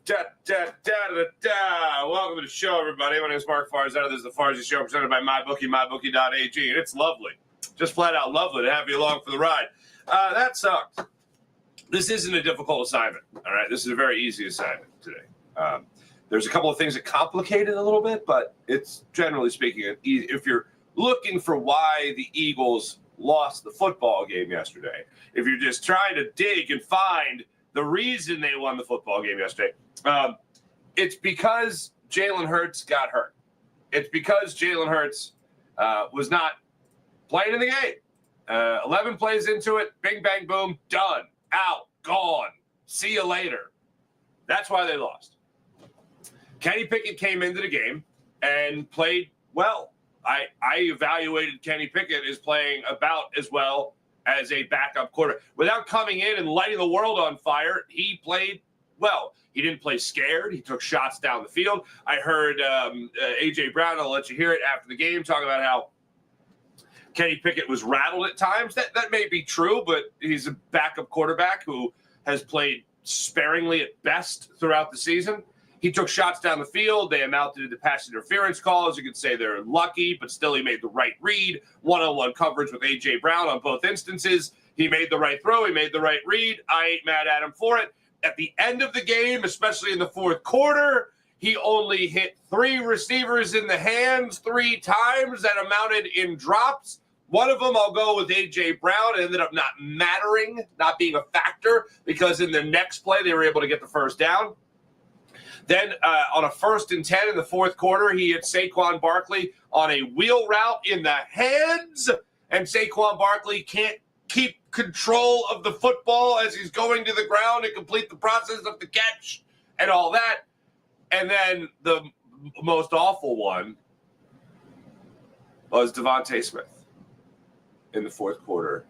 Welcome to the show, everybody. My name is Mark Farzetta. This is the Farzy Show presented by MyBookie, MyBookie.ag, and it's lovely, just flat out lovely to have you along for the ride. That sucked. This isn't a difficult assignment, all right? This is a very easy assignment today. There's a couple of things that complicate it a little bit, but it's generally speaking, if you're looking for why the Eagles lost the football game yesterday, if you're just trying to dig and find the reason they won the football game yesterday, it's because Jalen Hurts got hurt. It's because Jalen Hurts was not playing in the game. 11 plays into it, bing, bang, boom, done, out, gone. See you later. That's why they lost. Kenny Pickett came into the game and played well. I evaluated Kenny Pickett as playing about as well as a backup quarterback. Without coming in and lighting the world on fire, he played well. He didn't play scared. He took shots down the field. I heard A.J. Brown, I'll let you hear it after the game, talk about how Kenny Pickett was rattled at times. That may be true, but he's a backup quarterback who has played sparingly at best throughout the season. He took shots down the field. They amounted to pass interference calls. You could say they're lucky, but still he made the right read. One-on-one coverage with A.J. Brown on both instances. He made the right throw. He made the right read. I ain't mad at him for it. At the end of the game, especially in the fourth quarter, he only hit 3 receivers in the hands 3 times. That amounted in drops. One of them, I'll go with A.J. Brown. It ended up not mattering, not being a factor, because in the next play, they were able to get the first down. Then on a 1st and 10 in the fourth quarter, he hit Saquon Barkley on a wheel route in the hands, and Saquon Barkley can't keep control of the football as he's going to the ground and complete the process of the catch and all that. And then the most awful one was Devontae Smith in the fourth quarter.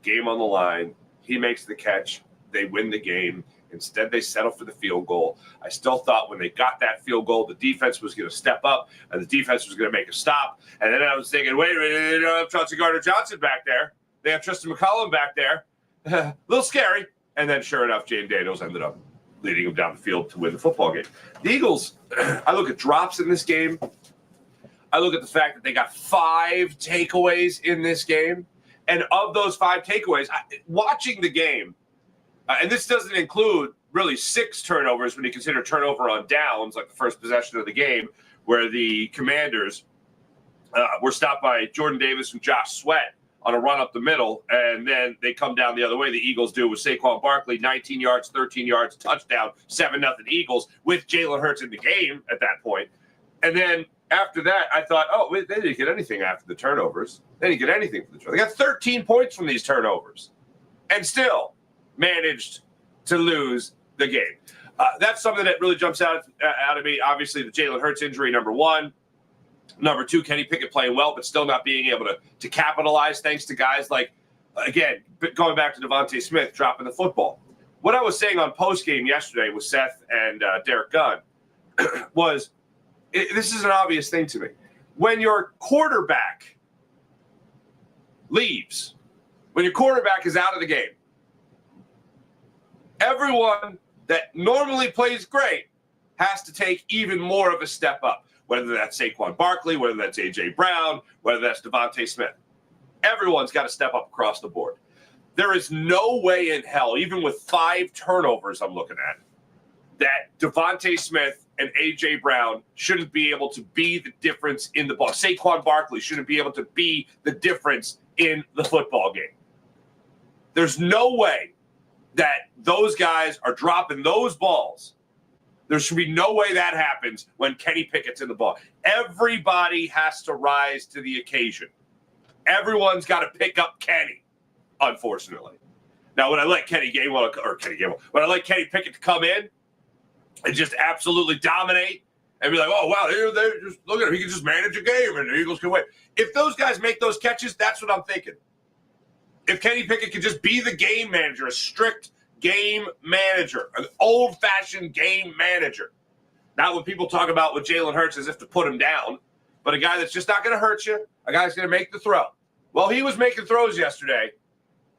Game on the line. He makes the catch. They win the game. Instead, they settle for the field goal. I still thought when they got that field goal, the defense was going to step up and the defense was going to make a stop. And then I was thinking, wait a minute, they don't have Chauncey Gardner-Johnson back there. They have Tristan McCollum back there. A little scary. And then, sure enough, Jane Daniels ended up leading them down the field to win the football game. The Eagles, I look at drops in this game. I look at the fact that they got 5 takeaways in this game. And of those 5 takeaways, watching the game, and this doesn't include really 6 turnovers when you consider turnover on downs, like the first possession of the game, where the Commanders were stopped by Jordan Davis and Josh Sweat on a run up the middle, and then they come down the other way. The Eagles do with Saquon Barkley, 19 yards, 13 yards, touchdown, 7-0 Eagles, with Jalen Hurts in the game at that point. And then after that, I thought, oh, they didn't get anything after the turnovers. They didn't get anything from the turnovers. They got 13 points from these turnovers, and still managed to lose the game. That's something that really jumps out at me. Obviously, the Jalen Hurts injury, number 1. Number 2, Kenny Pickett playing well, but still not being able to capitalize thanks to guys like, again, going back to Devontae Smith dropping the football. What I was saying on postgame yesterday with Seth and Derek Gunn was, this is an obvious thing to me. When your quarterback leaves, when your quarterback is out of the game, everyone that normally plays great has to take even more of a step up, whether that's Saquon Barkley, whether that's A.J. Brown, whether that's Devontae Smith. Everyone's got to step up across the board. There is no way in hell, even with 5 turnovers I'm looking at, that Devontae Smith and A.J. Brown shouldn't be able to be the difference in the ball. Saquon Barkley shouldn't be able to be the difference in the football game. There's no way that those guys are dropping those balls. There should be no way that happens when Kenny Pickett's in the ball. Everybody has to rise to the occasion. Everyone's got to pick up Kenny, unfortunately. Now, when I let when I let Kenny Pickett to come in and just absolutely dominate and be like, oh, wow, they're just look at him. He can just manage a game and the Eagles can win. If those guys make those catches, that's what I'm thinking. If Kenny Pickett could just be the game manager, a strict game manager, an old-fashioned game manager. Not what people talk about with Jalen Hurts as if to put him down, but a guy that's just not going to hurt you, a guy that's going to make the throw. Well, he was making throws yesterday,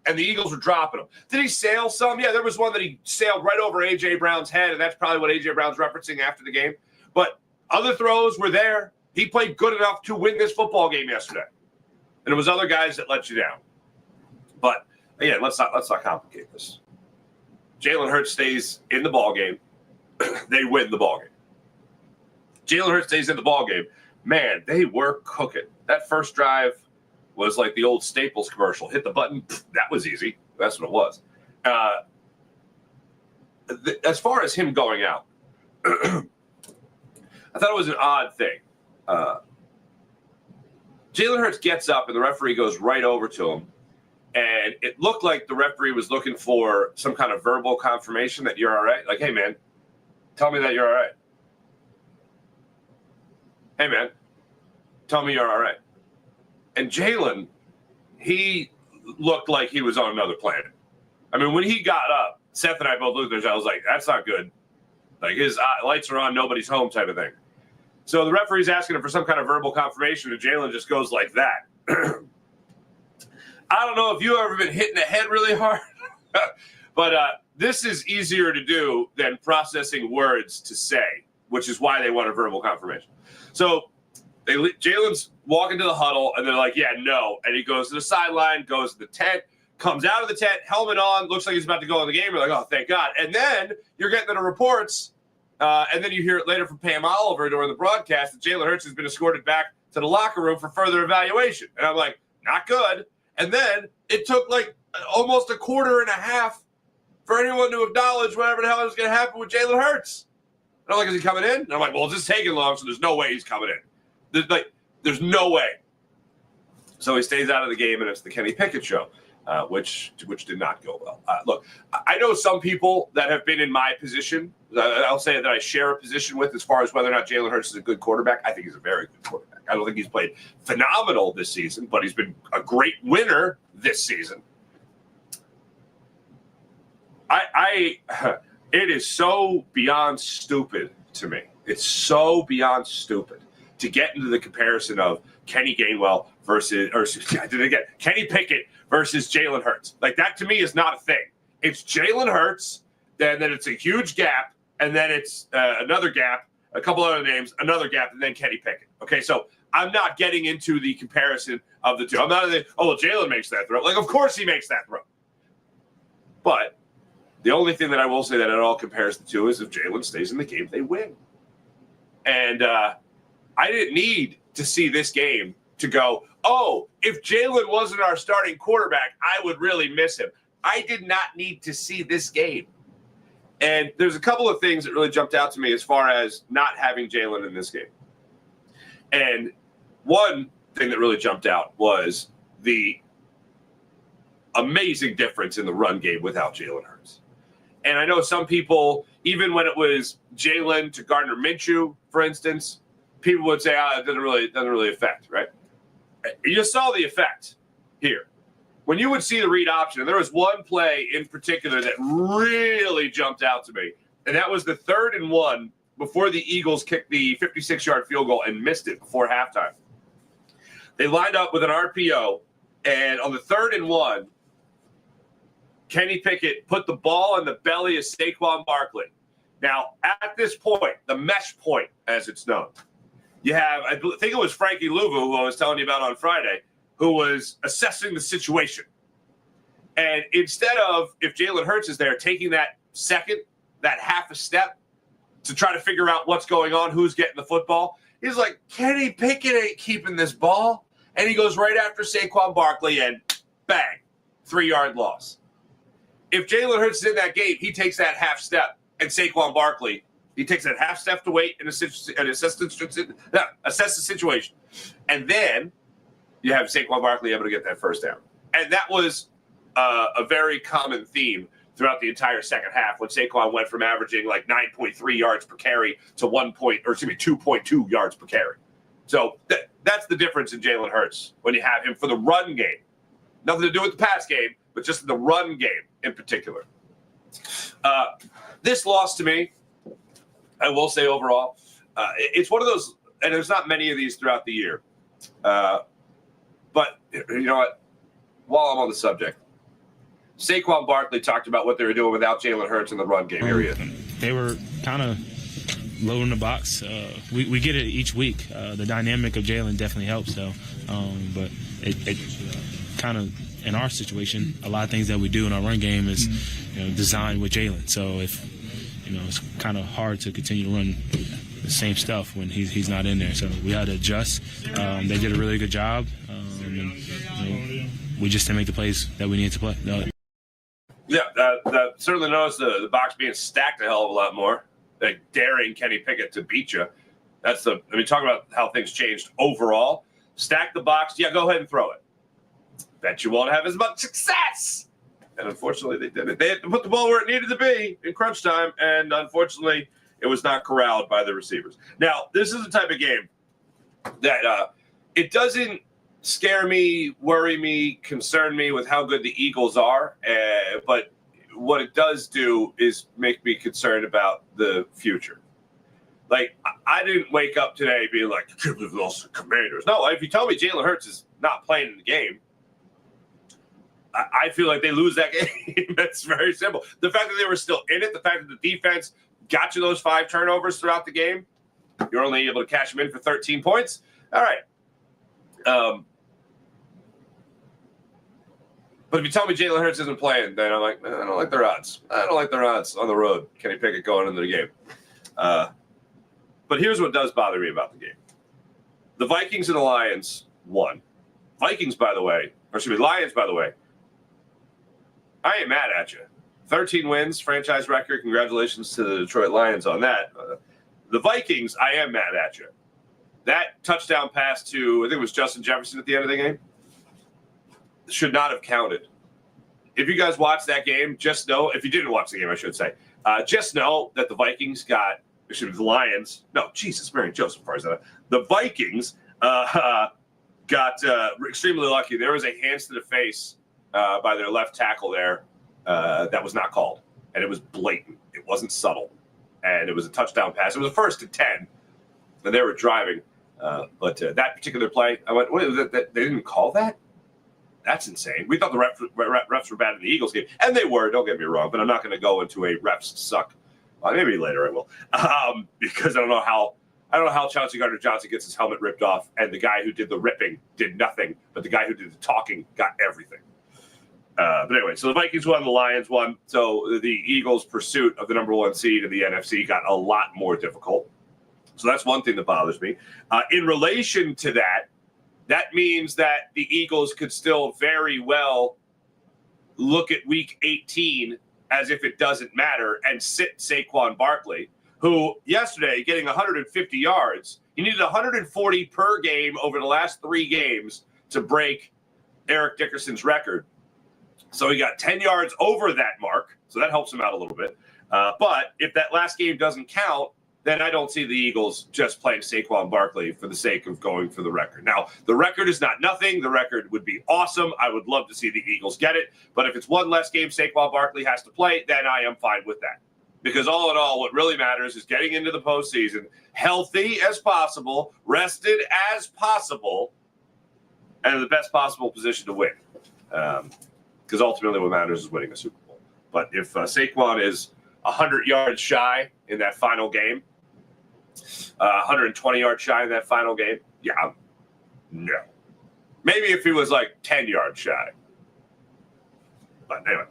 and the Eagles were dropping them. Did he sail some? Yeah, there was one that he sailed right over A.J. Brown's head, and that's probably what A.J. Brown's referencing after the game. But other throws were there. He played good enough to win this football game yesterday. And it was other guys that let you down. But, again, let's not complicate this. Jalen Hurts stays in the ball game. They win the ball game. Jalen Hurts stays in the ball game. Man, they were cooking. That first drive was like the old Staples commercial. Hit the button. That was easy. That's what it was. As far as him going out, I thought it was an odd thing. Jalen Hurts gets up, and the referee goes right over to him. And it looked like the referee was looking for some kind of verbal confirmation that you're all right. Like, hey, man, tell me that you're all right. Hey, man, tell me you're all right. And Jalen, he looked like he was on another planet. I mean, when he got up, Seth and I both looked at each other. I was like, that's not good. Like, his lights are on, nobody's home type of thing. So the referee's asking him for some kind of verbal confirmation, and Jalen just goes like that. I don't know if you've ever been hit in the head really hard, but this is easier to do than processing words to say, which is why they want a verbal confirmation. So Jalen's walking to the huddle, and they're like, yeah, no. And he goes to the sideline, goes to the tent, comes out of the tent, helmet on, looks like he's about to go in the game. You're like, oh, thank God. And then you're getting the reports, and then you hear it later from Pam Oliver during the broadcast that Jalen Hurts has been escorted back to the locker room for further evaluation. And I'm like, not good. And then it took like almost a quarter and a half for anyone to acknowledge whatever the hell was going to happen with Jalen Hurts. And I'm like, is he coming in? And I'm like, well, it's just taking long, so there's no way he's coming in. There's no way. So he stays out of the game, and it's the Kenny Pickett show, which did not go well. Look, I know some people that have been in my position. I'll say that I share a position with as far as whether or not Jalen Hurts is a good quarterback. I think he's a very good quarterback. I don't think he's played phenomenal this season, but he's been a great winner this season. It is so beyond stupid to me. It's so beyond stupid to get into the comparison of Kenny Gainwell Kenny Pickett versus Jalen Hurts. Like, that to me is not a thing. It's Jalen Hurts, then it's a huge gap, and then it's another gap, a couple other names, another gap, and then Kenny Pickett. Okay, so I'm not getting into the comparison of the two. I'm not Jalen makes that throw. Like, of course he makes that throw. But the only thing that I will say that it all compares the two is if Jalen stays in the game, they win. And I didn't need to see this game to go, oh, if Jalen wasn't our starting quarterback, I would really miss him. I did not need to see this game. And there's a couple of things that really jumped out to me as far as not having Jalen in this game. And one thing that really jumped out was the amazing difference in the run game without Jalen Hurts. And I know some people, even when it was Jalen to Gardner Minshew, for instance, people would say, it doesn't really affect, right? You saw the effect here. When you would see the read option, and there was one play in particular that really jumped out to me, and that was the 3rd and 1 before the Eagles kicked the 56-yard field goal and missed it before halftime. They lined up with an RPO, and on the 3rd and 1, Kenny Pickett put the ball in the belly of Saquon Barkley. Now, at this point, the mesh point, as it's known, you have, I think it was Frankie Louvu, who I was telling you about on Friday, who was assessing the situation. And instead of, if Jalen Hurts is there, taking that second, that half a step to try to figure out what's going on, who's getting the football, he's like, Kenny Pickett ain't keeping this ball. And he goes right after Saquon Barkley and bang, 3-yard loss. If Jalen Hurts is in that game, he takes that half step. And Saquon Barkley, he takes that half step to wait and assess the situation. And then you have Saquon Barkley able to get that first down. And that was a very common theme throughout the entire second half when Saquon went from averaging like 9.3 yards per carry to 2.2 yards per carry. So that's the difference in Jalen Hurts when you have him for the run game. Nothing to do with the pass game, but just the run game in particular. This loss to me, I will say overall, it's one of those, and there's not many of these throughout the year. But you know what? While I'm on the subject, Saquon Barkley talked about what they were doing without Jalen Hurts in the run game. Here he is. They were kind of loading the box. We get it each week. The dynamic of Jalen definitely helps, though. But it kind of, in our situation, a lot of things that we do in our run game is designed with Jalen. So if it's kind of hard to continue to run the same stuff when he's not in there. So we had to adjust. They did a really good job, and we just didn't make the plays that we needed to play. Yeah, certainly noticed the box being stacked a hell of a lot more. Like daring Kenny Pickett to beat you. Talk about how things changed overall. Stack the box. Yeah, go ahead and throw it. Bet you won't have as much success. And unfortunately, they didn't. They had to put the ball where it needed to be in crunch time, and unfortunately, it was not corralled by the receivers. Now, this is the type of game that it doesn't scare me, worry me, concern me with how good the Eagles are, but what it does do is make me concerned about the future. Like, I didn't wake up today being like, I can't believe we lost the Commanders. No, if you tell me Jalen Hurts is not playing in the game, I feel like they lose that game. That's very simple. The fact that they were still in it, the fact that the defense got you those 5 turnovers throughout the game, you're only able to cash them in for 13 points. All right. But if you tell me Jalen Hurts isn't playing, then I'm like, I don't like their odds. I don't like their odds on the road. Kenny Pickett going into the game. But here's what does bother me about the game. The Vikings and the Lions won. Lions, by the way. I ain't mad at you. 13 wins, franchise record. Congratulations to the Detroit Lions on that. The Vikings, I am mad at you. That touchdown pass to, I think it was Justin Jefferson at the end of the game, should not have counted. If you guys watched that game, just know, if you didn't watch the game, I should say, just know that the Vikings got, the Lions, no, Jesus, Mary Joseph, the Vikings got extremely lucky. There was a hands to the face by their left tackle there that was not called. And it was blatant. It wasn't subtle. And it was a touchdown pass. It was a 1st and 10. And they were driving. But that particular play, I went, wait, they didn't call that? That's insane. We thought the refs were bad in the Eagles game. And they were, don't get me wrong. But I'm not going to go into a refs suck. Well, maybe later I will. Because I don't know how Chauncey Gardner-Johnson gets his helmet ripped off, and the guy who did the ripping did nothing, but the guy who did the talking got everything. But anyway, so the Vikings won, the Lions won. So the Eagles' pursuit of the number 1 seed in the NFC got a lot more difficult. So that's one thing that bothers me. In relation to that, that means that the Eagles could still very well look at Week 18 as if it doesn't matter and sit Saquon Barkley, who yesterday getting 150 yards, he needed 140 per game over the last 3 games to break Eric Dickerson's record. So he got 10 yards over that mark, so that helps him out a little bit. But if that last game doesn't count, then I don't see the Eagles just playing Saquon Barkley for the sake of going for the record. Now, the record is not nothing. The record would be awesome. I would love to see the Eagles get it. But if it's one less game Saquon Barkley has to play, then I am fine with that. Because all in all, what really matters is getting into the postseason healthy as possible, rested as possible, and in the best possible position to win. Because ultimately what matters is winning a Super Bowl. But if Saquon is 100 yards shy in that final game, 120 yards shy in that final game, yeah, no. Maybe if he was like 10 yards shy. But anyway,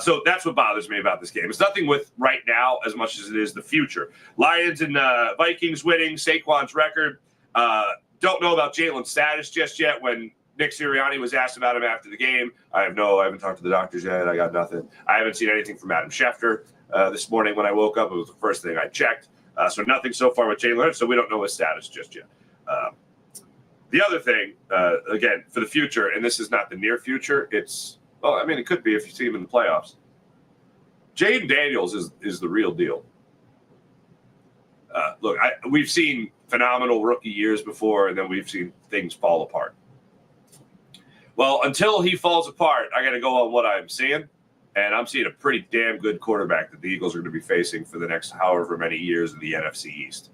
so that's what bothers me about this game. It's nothing with right now as much as it is the future. Lions and Vikings winning, Saquon's record. Don't know about Jalen's status just yet. When Nick Sirianni was asked about him after the game, I haven't talked to the doctors yet. I got nothing. I haven't seen anything from Adam Schefter this morning when I woke up. It was the first thing I checked. So nothing so far with Jalen Hurts, so we don't know his status just yet. The other thing, again, for the future, and this is not the near future, it could be if you see him in the playoffs. Jaden Daniels is the real deal. Look, we've seen phenomenal rookie years before, and then we've seen things fall apart. Well, until he falls apart, I got to go on what I'm seeing, and I'm seeing a pretty damn good quarterback that the Eagles are going to be facing for the next however many years in the NFC East.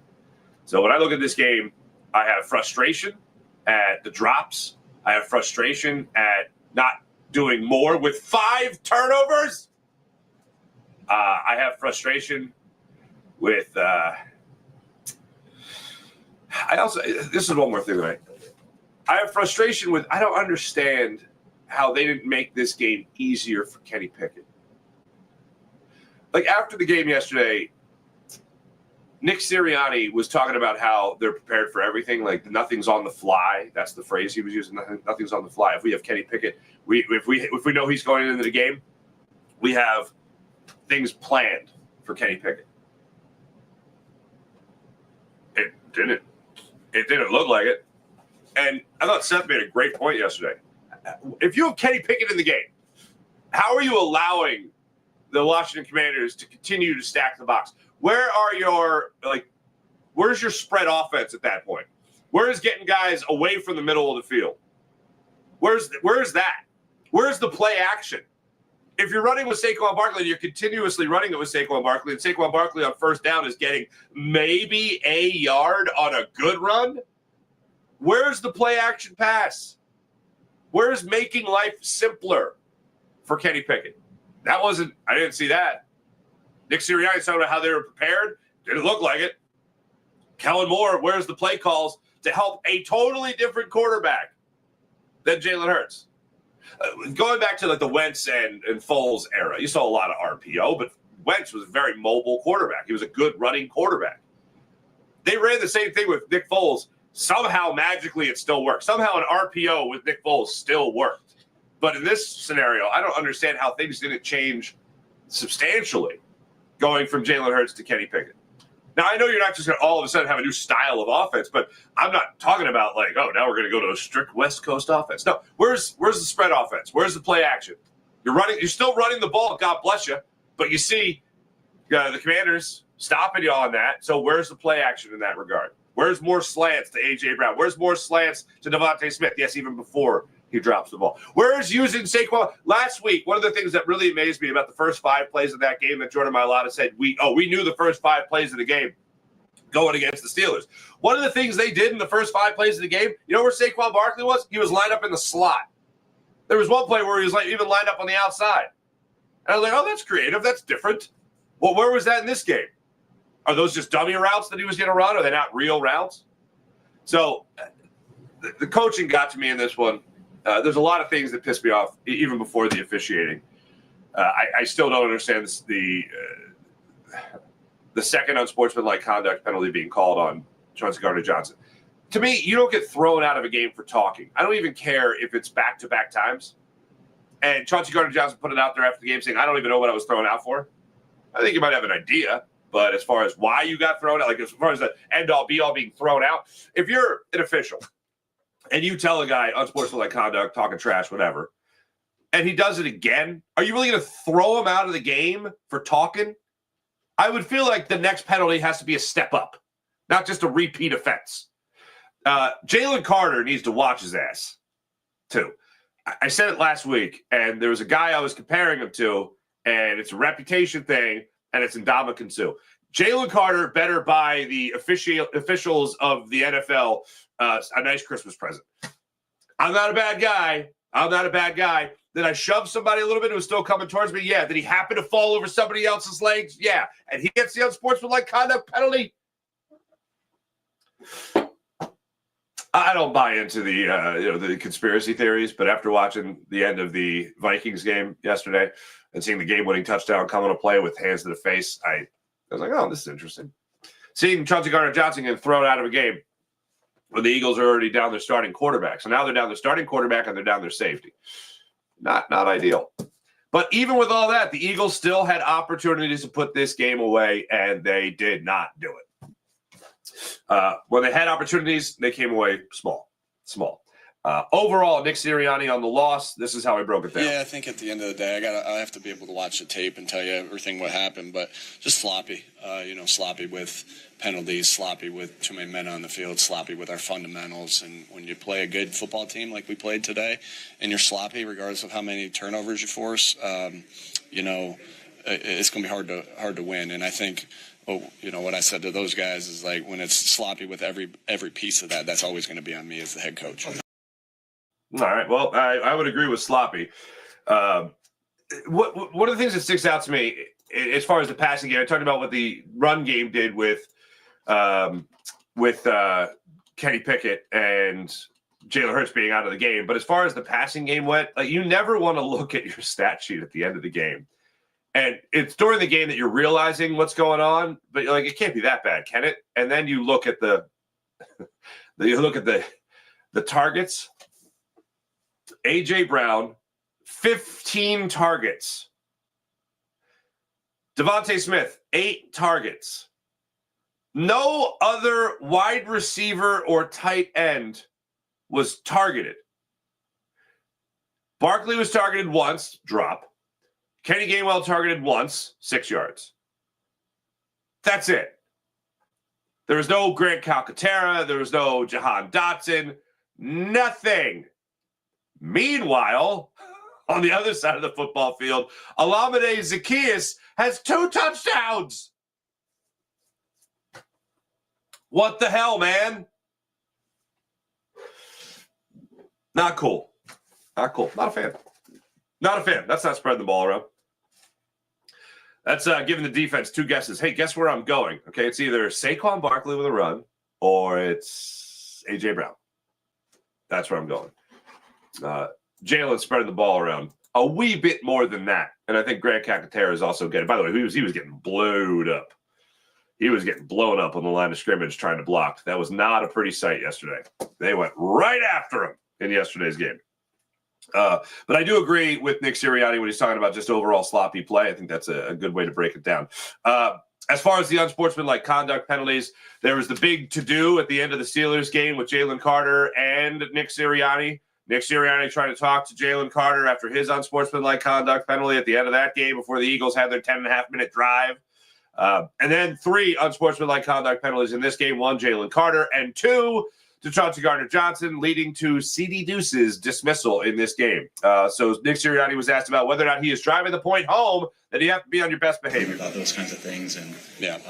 So when I look at this game, I have frustration at the drops. I have frustration at not doing more with 5 turnovers. I have frustration with this is one more thing that I have frustration with. I don't understand how they didn't make this game easier for Kenny Pickett. Like, after the game yesterday, Nick Sirianni was talking about how they're prepared for everything. Like, nothing's on the fly. That's the phrase he was using. Nothing's on the fly. If we have Kenny Pickett, if we know he's going into the game, we have things planned for Kenny Pickett. It didn't look like it. And I thought Seth made a great point yesterday. If you have Kenny Pickett in the game, how are you allowing the Washington Commanders to continue to stack the box? Where's your spread offense at that point? Where is getting guys away from the middle of the field? Where's that? Where's the play action? If you're running with Saquon Barkley, you're continuously running it with Saquon Barkley, and Saquon Barkley on first down is getting maybe a yard on a good run. Where's the play action pass? Where's making life simpler for Kenny Pickett? I didn't see that. Nick Sirianni talking about how they were prepared. Didn't look like it. Kellen Moore, where's the play calls to help a totally different quarterback than Jalen Hurts? Going back to like the Wentz and Foles era, you saw a lot of RPO, but Wentz was a very mobile quarterback. He was a good running quarterback. They ran the same thing with Nick Foles. Somehow, magically, it still worked. Somehow an RPO with Nick Foles still worked. But in this scenario, I don't understand how things didn't change substantially going from Jalen Hurts to Kenny Pickett. Now, I know you're not just going to all of a sudden have a new style of offense, but I'm not talking about like, oh, now we're going to go to a strict West Coast offense. No, where's the spread offense? Where's the play action? You're still running the ball, God bless you, but you see the Commanders stopping you on that. So where's the play action in that regard? Where's more slants to A.J. Brown? Where's more slants to Devontae Smith? Yes, even before he drops the ball. Where's using Saquon? Last week, one of the things that really amazed me about the first 5 plays of that game that Jordan Mailata said, we knew the first 5 plays of the game going against the Steelers. One of the things they did in the first 5 plays of the game, you know where Saquon Barkley was? He was lined up in the slot. There was one play where he was even lined up on the outside. And I was like, oh, that's creative. That's different. Well, where was that in this game? Are those just dummy routes that he was going to run? Are they not real routes? So the coaching got to me in this one. There's a lot of things that pissed me off even before the officiating. I still don't understand the second unsportsmanlike conduct penalty being called on Chauncey Gardner-Johnson. To me, you don't get thrown out of a game for talking. I don't even care if it's back-to-back times. And Chauncey Gardner-Johnson put it out there after the game saying, I don't even know what I was thrown out for. I think you might have an idea. But as far as why you got thrown out, like as far as the end-all, be-all being thrown out, if you're an official and you tell a guy unsportsmanlike conduct, talking trash, whatever, and he does it again, are you really going to throw him out of the game for talking? I would feel like the next penalty has to be a step up, not just a repeat offense. Jalen Carter needs to watch his ass, too. I said it last week, and there was a guy I was comparing him to, and it's a reputation thing, and it's Ndamukong Suh. Jalen Carter better buy the officials of the NFL a nice Christmas present. I'm not a bad guy. Did I shove somebody a little bit who was still coming towards me? Yeah. Did he happen to fall over somebody else's legs? Yeah. And he gets the unsportsmanlike conduct penalty? I don't buy into the conspiracy theories, but after watching the end of the Vikings game yesterday and seeing the game-winning touchdown come into play with hands to the face, I was like, oh, this is interesting. Seeing Chauncey Gardner-Johnson get thrown out of a game when the Eagles are already down their starting quarterback. So now they're down their starting quarterback and they're down their safety. Not ideal. But even with all that, the Eagles still had opportunities to put this game away, and they did not do it. When they had opportunities, they came away small. Overall, Nick Sirianni on the loss, this is how I broke it down. Yeah, I think at the end of the day, I have to be able to watch the tape and tell you everything what happened, but just sloppy. Sloppy with penalties, sloppy with too many men on the field, sloppy with our fundamentals. And when you play a good football team like we played today, and you're sloppy regardless of how many turnovers you force, it's going to be hard to win. And I think, what I said to those guys is like when it's sloppy with every piece of that, that's always going to be on me as the head coach. All right. Well, I would agree with sloppy. One of the things that sticks out to me as far as the passing game, I talked about what the run game did with Kenny Pickett and Jalen Hurts being out of the game. But as far as the passing game went, like, you never want to look at your stat sheet at the end of the game. And it's during the game that you're realizing what's going on, but you're like, it can't be that bad, can it? And then you look at the targets. A.J. Brown, 15 targets. Devontae Smith, 8 targets. No other wide receiver or tight end was targeted. Barkley was targeted once, drop. Kenny Gainwell targeted once, 6 yards. That's it. There was no Grant Calcaterra. There was no Jahan Dotson. Nothing. Meanwhile, on the other side of the football field, Olamide Zaccheaus has 2 touchdowns. What the hell, man? Not cool. Not cool. Not a fan. Not a fan. That's not spreading the ball around. That's giving the defense 2 guesses. Hey, guess where I'm going? Okay, it's either Saquon Barkley with a run or it's A.J. Brown. That's where I'm going. Jalen spreading the ball around a wee bit more than that. And I think Grant Calcaterra is also getting, by the way, he was getting blowed up. He was getting blown up on the line of scrimmage trying to block. That was not a pretty sight yesterday. They went right after him in yesterday's game. But I do agree with Nick Sirianni when he's talking about just overall sloppy play. I think that's a good way to break it down. As far as the unsportsmanlike conduct penalties, there was the big to-do at the end of the Steelers game with Jalen Carter and Nick Sirianni. Nick Sirianni trying to talk to Jalen Carter after his unsportsmanlike conduct penalty at the end of that game before the Eagles had their 10.5-minute drive. And then 3 unsportsmanlike conduct penalties in this game. 1, Jalen Carter, and 2, to Chauncey Gardner-Johnson, leading to C.D. Deuce's dismissal in this game. So Nick Sirianni was asked about whether or not he is driving the point home, that you have to be on your best behavior. About those kinds of things, and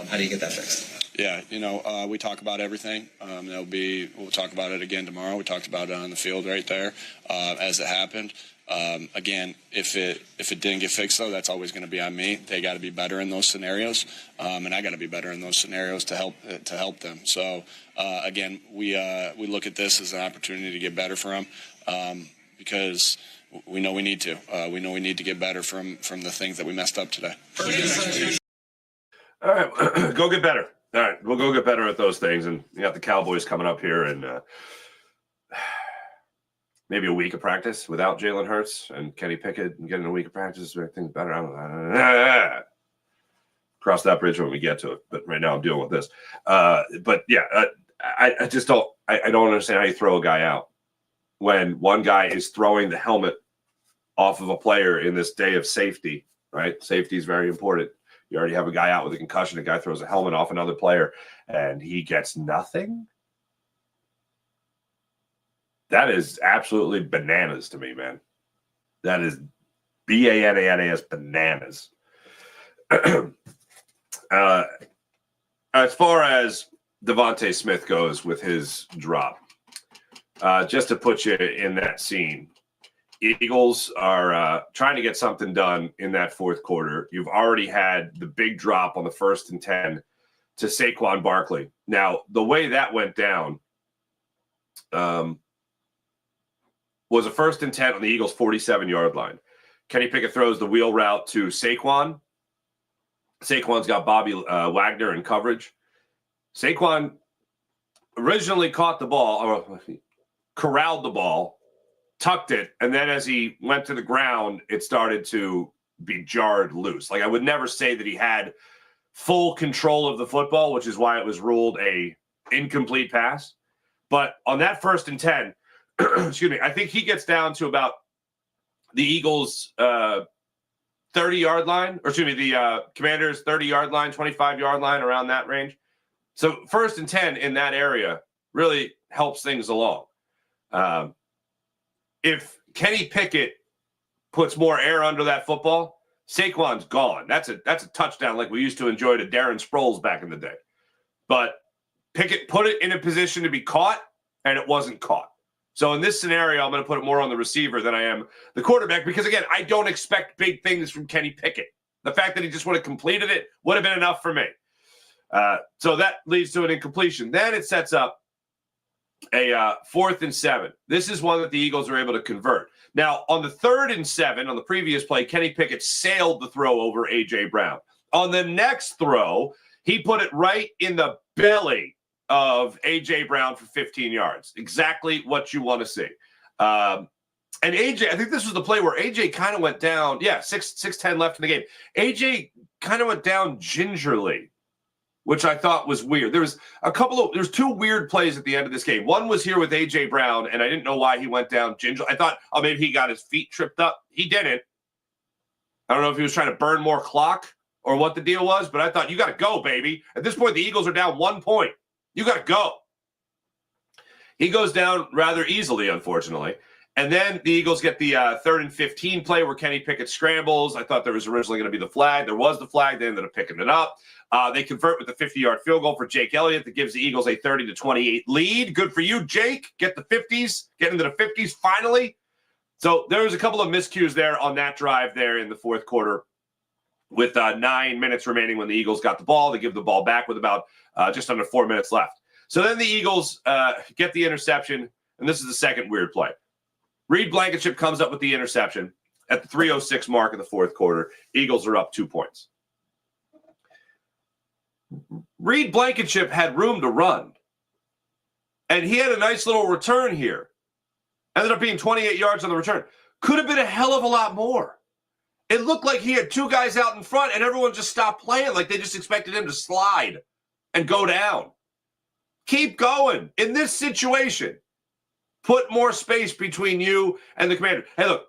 how do you get that fixed? Yeah, we talk about everything. We'll talk about it again tomorrow. We talked about it on the field right there as it happened. Again, if it didn't get fixed, though, that's always going to be on me. They got to be better in those scenarios, and I got to be better in those scenarios to help them. So again, we look at this as an opportunity to get better for them because we know we need to. We know we need to get better from the things that we messed up today. All right, go get better. All right, we'll go get better at those things, and you got the Cowboys coming up here and. Maybe a week of practice without Jalen Hurts and Kenny Pickett and getting a week of practice to make things better. I don't know. Cross that bridge when we get to it. But right now I'm dealing with this. But yeah, I just don't understand how you throw a guy out when one guy is throwing the helmet off of a player in this day of safety, right? Safety is very important. You already have a guy out with a concussion. A guy throws a helmet off another player and he gets nothing. That is absolutely bananas to me, man. That is B-A-N-A-N-A-S, bananas. As far as Devontae Smith goes with his drop, just to put you in that scene, Eagles are trying to get something done in that fourth quarter. You've already had the big drop on the 1st and 10 to Saquon Barkley. Now, the way that went down was a 1st and 10 on the Eagles' 47-yard line. Kenny Pickett throws the wheel route to Saquon. Saquon's got Bobby Wagner in coverage. Saquon originally caught the ball, or corralled the ball, tucked it, and then as he went to the ground, it started to be jarred loose. Like, I would never say that he had full control of the football, which is why it was ruled a incomplete pass. But on that 1st and 10, excuse me, I think he gets down to about the Eagles' 30-yard line, or excuse me, the Commanders' 30-yard line, 25-yard line, around that range. So 1st and 10 in that area really helps things along. If Kenny Pickett puts more air under that football, Saquon's gone. That's a touchdown like we used to enjoy to Darren Sproles back in the day. But Pickett put it in a position to be caught, and it wasn't caught. So in this scenario, I'm going to put it more on the receiver than I am the quarterback because, again, I don't expect big things from Kenny Pickett. The fact that he just would have completed it would have been enough for me. So that leads to an incompletion. Then it sets up a 4th and 7. This is one that the Eagles are able to convert. Now, on the 3rd and 7, on the previous play, Kenny Pickett sailed the throw over A.J. Brown. On the next throw, he put it right in the belly of A.J. Brown for 15 yards. Exactly what you want to see. And A.J., I think this was the play where A.J. kind of went down. Yeah, 6:10 left in the game. A.J. kind of went down gingerly, which I thought was weird. There's 2 weird plays at the end of this game. One was here with A.J. Brown, and I didn't know why he went down gingerly. I thought, oh, maybe he got his feet tripped up. He didn't. I don't know if he was trying to burn more clock or what the deal was, but I thought, you got to go, baby. At this point, the Eagles are down 1 point. You got to go. He goes down rather easily, unfortunately. And then the Eagles get the 3rd and 15 play where Kenny Pickett scrambles. I thought there was originally going to be the flag. There was the flag. They ended up picking it up. They convert with the 50-yard field goal for Jake Elliott that gives the Eagles a 30-28 lead. Good for you, Jake. Get the 50s. Get into the 50s finally. So there was a couple of miscues there on that drive there in the 4th quarter with 9 minutes remaining when the Eagles got the ball. They give the ball back with about just under 4 minutes left. So then the Eagles get the interception, and this is the second weird play. Reed Blankenship comes up with the interception at the 3:06 mark in the 4th quarter. Eagles are up 2 points. Reed Blankenship had room to run, and he had a nice little return here. Ended up being 28 yards on the return. Could have been a hell of a lot more. It looked like he had 2 guys out in front, and everyone just stopped playing, like they just expected him to slide and go down. Keep going. In this situation, put more space between you and the commander. Hey, look,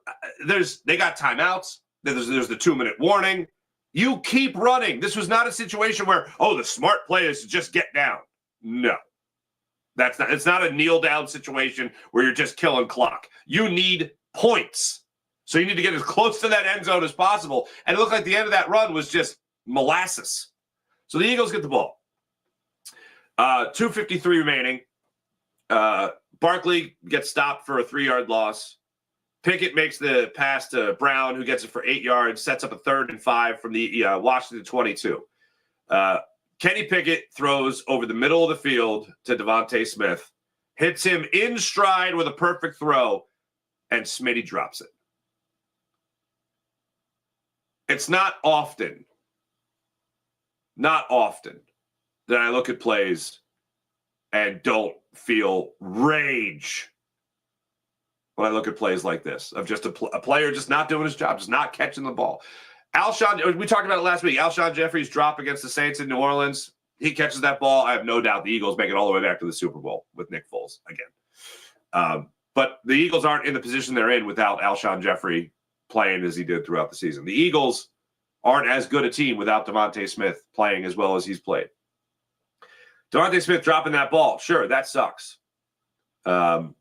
they got timeouts. There's the 2-minute warning. You keep running. This was not a situation where, the smart play is to just get down. No. It's not a kneel down situation where you're just killing clock. You need points. So you need to get as close to that end zone as possible. And it looked like the end of that run was just molasses. So the Eagles get the ball. 2:53 remaining. Barkley gets stopped for a 3-yard loss. Pickett makes the pass to Brown, who gets it for 8 yards, sets up a 3rd and 5 from the Washington 22. Kenny Pickett throws over the middle of the field to Devontae Smith, hits him in stride with a perfect throw, and Smitty drops it. It's not often that I look at plays and don't feel rage when I look at plays like this of just a player just not doing his job, just not catching the ball. We talked about it last week. Alshon Jeffrey's drop against the Saints in New Orleans. He catches that ball. I have no doubt the Eagles make it all the way back to the Super Bowl with Nick Foles again. But the Eagles aren't in the position they're in without Alshon Jeffrey playing as he did throughout the season. The Eagles aren't as good a team without Devontae Smith playing as well as he's played. Devontae Smith dropping that ball, sure, that sucks. And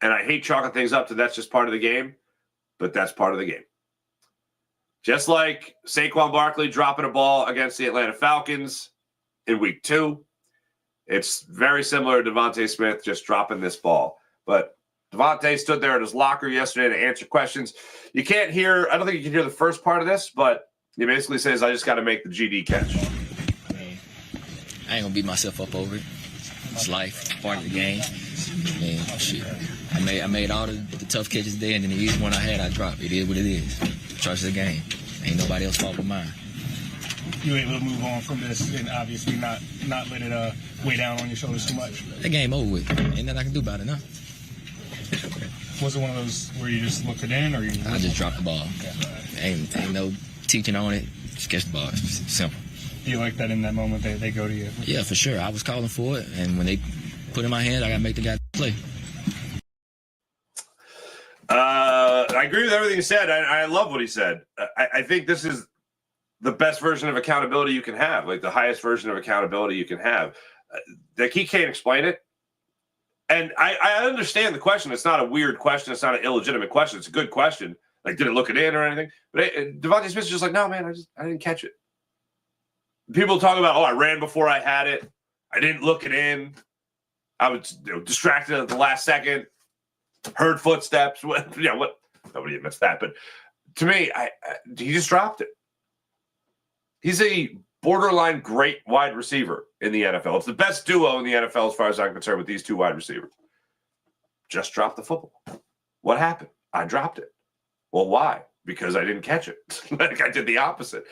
I hate chalking things up to that's just part of the game, but that's part of the game. Just like Saquon Barkley dropping a ball against the Atlanta Falcons in week 2, it's very similar to Devontae Smith just dropping this ball. But Devontae stood there at his locker yesterday to answer questions. I don't think you can hear the first part of this, but he basically says, I just got to make the GD catch. I ain't gonna beat myself up over it. It's life, part of the game. And shit, I made all the tough catches there, and then the easy one I had, I dropped. It is what it is. Trust the game. Ain't nobody else fault but mine. You able to move on from this and obviously not let it weigh down on your shoulders too much? The game over with. Ain't nothing I can do about it now. Was it one of those where you just looked it in, or you? I just dropped the ball. Ain't no teaching on it. Just catch the ball. It's simple. Do you like that in that moment they go to you? Yeah, for sure. I was calling for it, and when they put it in my hands, I got to make the guy play. I agree with everything he said. I love what he said. I think this is the best version of accountability you can have, like the highest version of accountability you can have. Like he can't explain it. And I understand the question. It's not a weird question. It's not an illegitimate question. It's a good question. Like, did it look it in or anything? But Devontae Smith's just like, no, man, I didn't catch it. People talk about, I ran before I had it. I didn't look it in. I was distracted at the last second. heard footsteps. What nobody admits that, but to me, he just dropped it. He's a borderline great wide receiver in the NFL. It's the best duo in the NFL as far as I'm concerned with these two wide receivers. Just dropped the football. What happened? I dropped it. Well, why? Because I didn't catch it. Like I did the opposite.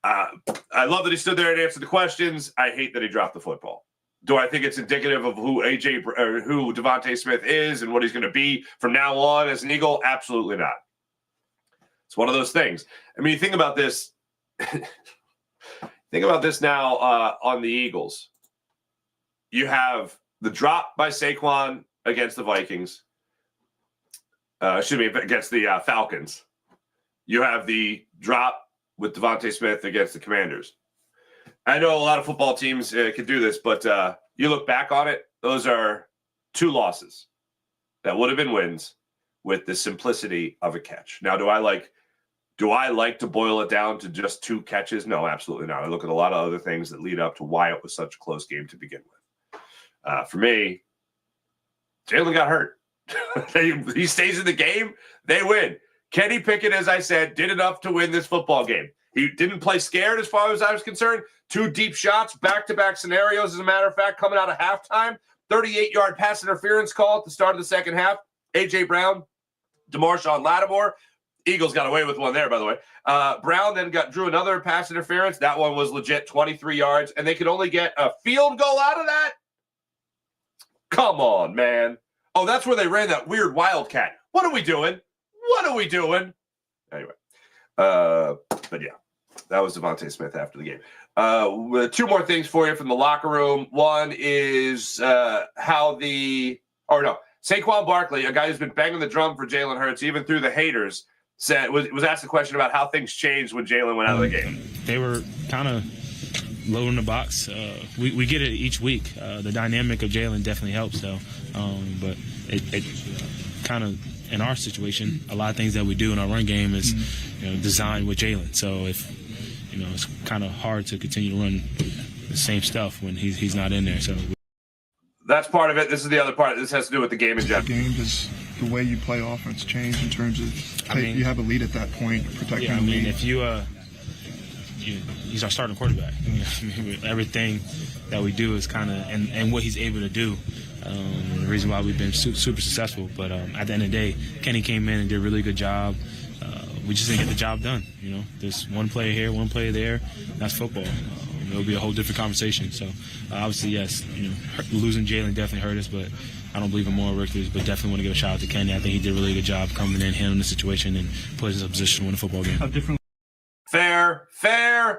I love that he stood there and answered the questions. I hate that he dropped the football. Do I think it's indicative of who who Devontae Smith is and what he's going to be from now on as an Eagle? Absolutely not. It's one of those things. I mean, think about this. Think about this now on the Eagles. You have the drop by Saquon against the Vikings. Against the Falcons. You have the drop with Devontae Smith against the Commanders. I know a lot of football teams can do this, but you look back on it, those are two losses that would have been wins with the simplicity of a catch. Now, do I like to boil it down to just two catches? No, absolutely not. I look at a lot of other things that lead up to why it was such a close game to begin with. For me, Jalen got hurt. He stays in the game, they win. Kenny Pickett, as I said, did enough to win this football game. He didn't play scared as far as I was concerned. 2 deep shots, back-to-back scenarios, as a matter of fact, coming out of halftime. 38-yard pass interference call at the start of the second half. A.J. Brown, DeMarshawn Lattimore. Eagles got away with one there, by the way. Brown then drew another pass interference. That one was legit, 23 yards, and they could only get a field goal out of that? Come on, man. Oh, that's where they ran that weird wildcat. What are we doing? Anyway, but yeah, that was Devontae Smith after the game. 2 more things for you from the locker room. One is Saquon Barkley, a guy who's been banging the drum for Jalen Hurts, even through the haters, was asked a question about how things changed when Jalen went out of the game. They were kind of loading the box. We get it each week. The dynamic of Jalen definitely helps, though. But it kind of, in our situation, a lot of things that we do in our run game is designed with Jalen. So if it's kind of hard to continue to run the same stuff when he's not in there. So that's part of it. This is the other part. This has to do with the game in general. The game, does the way you play offense change in terms of you have a lead at that point, protecting the lead? If he's our starting quarterback. Everything that we do is kind of and what he's able to do. The reason why we've been super successful. But at the end of the day, Kenny came in and did a really good job. We just didn't get the job done. There's one player here, one player there. That's football. It'll be a whole different conversation. So obviously, yes, losing Jalen definitely hurt us, but I don't believe in moral victories. But definitely want to give a shout out to Kenny. I think he did a really good job coming in, handling the situation, and put us in a position to win a football game. Fair.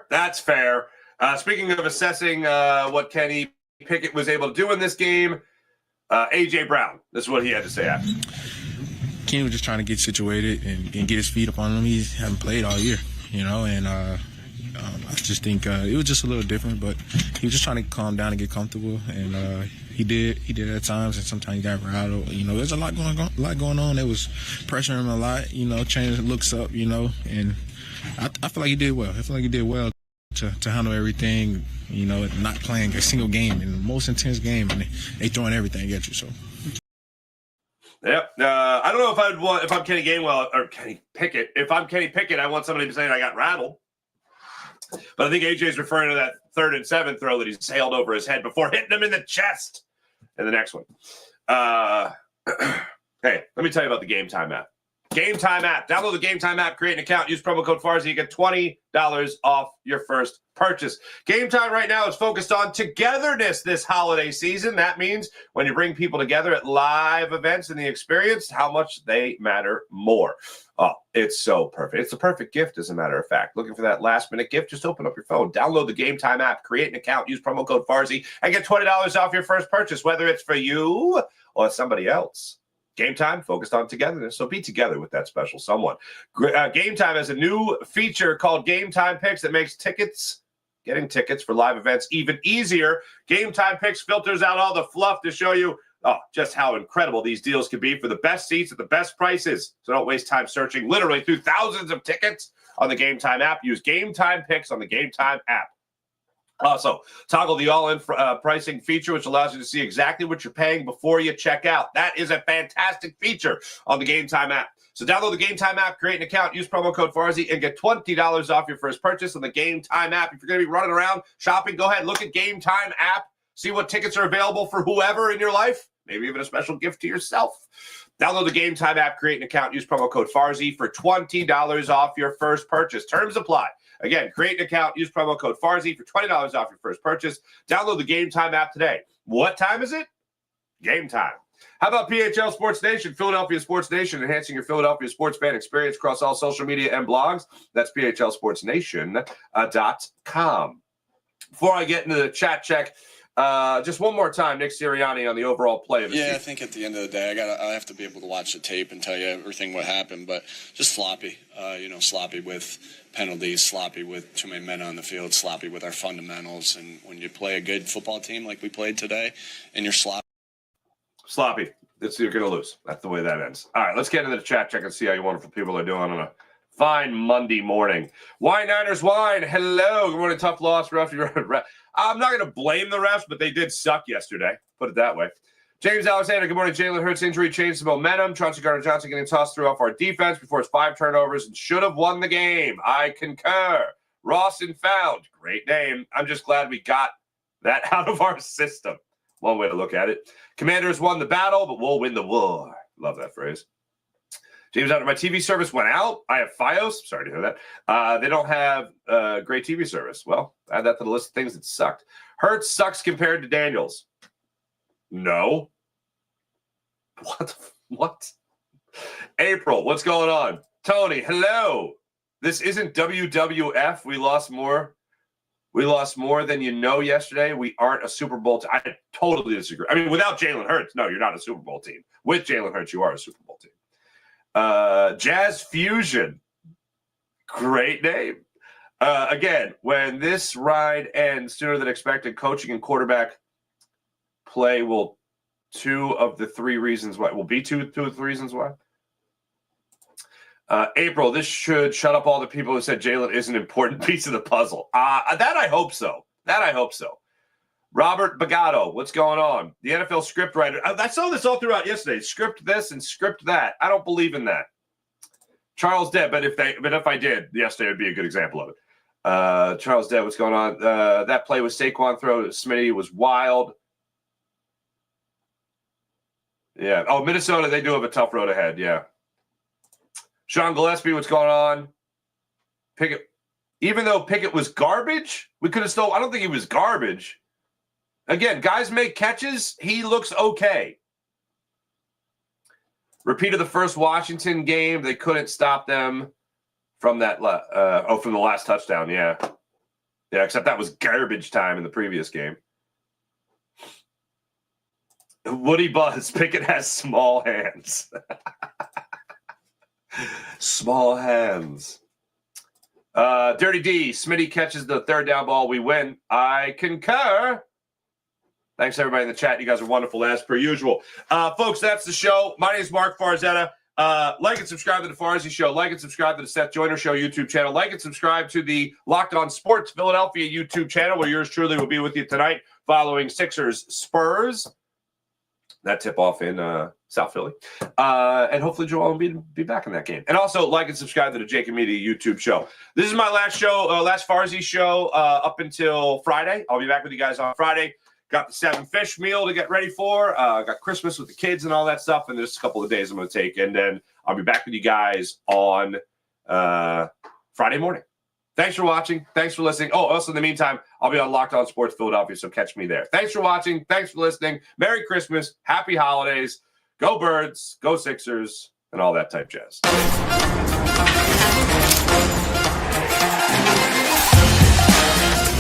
That's fair. Speaking of assessing what Kenny Pickett was able to do in this game, A.J. Brown, this is what he had to say after. Kenny was just trying to get situated and get his feet up on him. He hasn't played all year, and I just think it was just a little different, but he was just trying to calm down and get comfortable, and he did at times, and sometimes he got rattled. There's a lot going on. There was pressuring him a lot, changing looks up, and I feel like he did well. I feel like he did well to handle everything, not playing a single game in the most intense game, and they throwing everything at you. So, yep. I don't know if I'm Kenny Gainwell or Kenny Pickett. If I'm Kenny Pickett, I want somebody to say I got rattled. But I think AJ's referring to that 3rd and 7 throw that he sailed over his head before hitting him in the chest. And the next one. Hey, let me tell you about the Game Time app. Game Time app. Download the Game Time app, create an account, use promo code FARZI. You get $20 off your first purchase. Game Time right now is focused on togetherness this holiday season. That means when you bring people together at live events and the experience, how much they matter more. Oh, it's so perfect. It's the perfect gift, as a matter of fact. Looking for that last-minute gift? Just open up your phone, download the Game Time app, create an account, use promo code FARZI, and get $20 off your first purchase, whether it's for you or somebody else. Game Time focused on togetherness, so be together with that special someone. Game Time has a new feature called Game Time Picks that makes getting tickets for live events even easier. Game Time Picks filters out all the fluff to show you just how incredible these deals can be for the best seats at the best prices. So don't waste time searching literally through thousands of tickets on the Game Time app. Use Game Time Picks on the Game Time app. Also, toggle the all-in pricing feature, which allows you to see exactly what you're paying before you check out. That is a fantastic feature on the Game Time app. So download the Game Time app, create an account, use promo code Farzi, and get $20 off your first purchase on the Game Time app. If you're going to be running around shopping, go ahead, look at Game Time app, see what tickets are available for whoever in your life, maybe even a special gift to yourself. Download the Game Time app, create an account, use promo code Farzi for $20 off your first purchase. Terms apply. Again, create an account, use promo code Farzi for $20 off your first purchase. Download the Game Time app today. What time is it? Game time. How about PHL Sports Nation, Philadelphia Sports Nation, enhancing your Philadelphia sports fan experience across all social media and blogs? That's PHLSportsNation.com. Before I get into the chat check, just one more time, Nick Sirianni on the overall play of the season. I think at the end of the day, I have to be able to watch the tape and tell you everything what happened, but just sloppy, sloppy with penalties, sloppy with too many men on the field, sloppy with our fundamentals. And when you play a good football team like we played today and you're sloppy, you're going to lose. That's the way that ends. All right, let's get into the chat check and see how you wonderful people are doing on a fine Monday morning. Wine Niners Wine, hello. Good morning, tough loss. I'm not going to blame the refs, but they did suck yesterday. Put it that way. James Alexander, good morning. Jalen Hurts injury changed the momentum. Chauncey Gardner-Johnson getting tossed through off our defense before his 5 turnovers and should have won the game. I concur. Ross and Found, great name. I'm just glad we got that out of our system. One way to look at it. Commanders won the battle, but we'll win the war. Love that phrase. James, after my TV service went out, I have Fios. Sorry to hear that. They don't have great TV service. Well, add that to the list of things that sucked. Hurts sucks compared to Daniels. No. What? April, what's going on? Tony, hello. This isn't WWF. We lost more than you know yesterday. We aren't a Super Bowl team. I totally disagree. I mean, without Jalen Hurts, no, you're not a Super Bowl team. With Jalen Hurts, you are a Super Bowl team. Jazz Fusion. Great name. Again, when this ride ends sooner than expected, coaching and quarterback play will be two of the three reasons why. April, this should shut up all the people who said Jalen is an important piece of the puzzle. That I hope so. Robert Bagato, what's going on? The NFL script writer. I saw this all throughout yesterday. Script this and script that. I don't believe in that. Charles Dead, but if I did, yesterday would be a good example of it. Charles Dead, what's going on? That play with Saquon throw to Smitty was wild. Yeah. Oh, Minnesota, they do have a tough road ahead. Yeah. Sean Gillespie, what's going on? Pickett. Even though Pickett was garbage, we could have stole. I don't think he was garbage. Again, guys make catches. He looks okay. Repeat of the first Washington game. They couldn't stop them from that. From the last touchdown. Yeah. Except that was garbage time in the previous game. Woody Buzz. Pickett has small hands. Small hands. Dirty D. Smitty catches the third down ball. We win. I concur. Thanks, everybody in the chat. You guys are wonderful, as per usual. Folks, that's the show. My name is Mark Farzetta. Like and subscribe to the Farzi Show. Like and subscribe to the Seth Joyner Show YouTube channel. Like and subscribe to the Locked On Sports Philadelphia YouTube channel, where yours truly will be with you tonight following Sixers Spurs. That tip-off in South Philly. And hopefully Joel will be back in that game. And also, like and subscribe to the Jake and Media YouTube show. This is my last show, last Farzi show up until Friday. I'll be back with you guys on Friday. Got the 7 fish meal to get ready for. Got Christmas with the kids and all that stuff. And there's a couple of days I'm going to take. And then I'll be back with you guys on Friday morning. Thanks for watching. Thanks for listening. Oh, also in the meantime, I'll be on Locked On Sports Philadelphia, so catch me there. Thanks for watching. Thanks for listening. Merry Christmas. Happy holidays. Go Birds. Go Sixers. And all that type jazz.